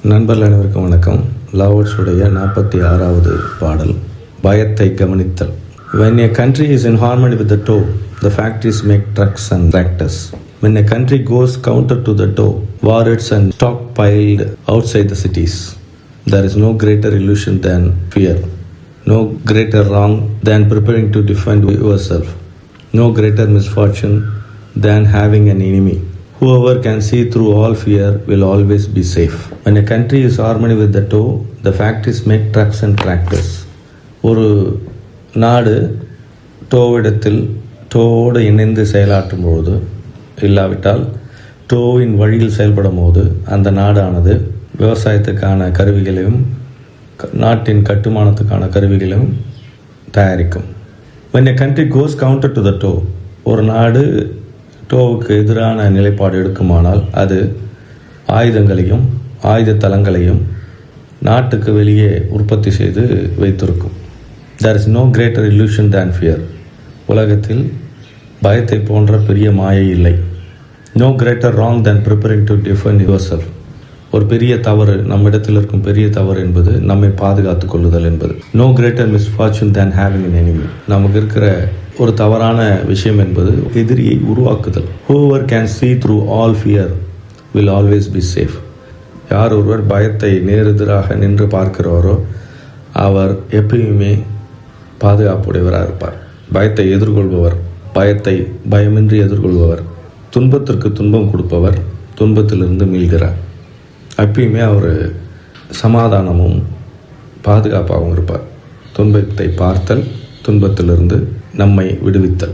நண்பர்கள் அனைவருக்கும் வணக்கம். லாவோட்ஸுடைய 46வது பாடல், பயத்தை கவனித்தல். When a country is in harmony with the toe, the factories make trucks and tractors. When a country goes counter to the toe, warheads and stockpiled outside the cities. There is no greater illusion than fear, no greater wrong than preparing to defend yourself, no greater misfortune than having an enemy. Whoever can see through all fear will always be safe. When a country is harmony with the toe, the factories make trucks and tractors. ஒரு நாடு டோவோடு இணைந்து செயலாற்றும் பொழுது, இல்லாவிட்டால் டோவின் வழியில் செயல்படும் போது, அந்த நாடானது விவசாயத்துக்கான கருவிகளையும் நாட்டின் கட்டுமானத்துக்கான கருவிகளையும் தயாரிக்கும். When a country goes counter to the toe, ஒரு நாடு டோவுக்கு எதிரான நிலைப்பாடு எடுக்குமானால் அது ஆயுதங்களையும் ஆயுத தளங்களையும் நாட்டுக்கு வெளியே உற்பத்தி செய்து வைத்திருக்கும். There is no greater illusion than fear. உலகத்தில் பயத்தை போன்ற பெரிய மாயை இல்லை. No greater wrong than preparing to defend yourself. ஒரு பெரிய தவறு, நம்மிடத்தில் இருக்கும் பெரிய தவறு என்பது நம்மை பாதுகாத்து கொள்ளுதல் என்பது. No greater misfortune than having an enemy. நமக்கு இருக்கிற ஒரு தவறான விஷயம் என்பது எதிரியை உருவாக்குதல். Whoever can see through all fear will always be safe. யார் ஒருவர் பயத்தை நேரெதிராக நின்று பார்க்கிறவரோ அவர் எப்பயுமே பாதுகாப்புடையவராக இருப்பார். பயத்தை எதிர்கொள்பவர், பயத்தை பயமின்றி எதிர்கொள்பவர், துன்பத்திற்கு துன்பம் கொடுப்பவர் துன்பத்திலிருந்து மீள்கிறார். எப்பயுமே அவர் சமாதானமும் பாதுகாப்பாகவும் இருப்பார். துன்பத்தை பார்த்தல், துன்பத்திலிருந்து நம்மை விடுவித்தல்.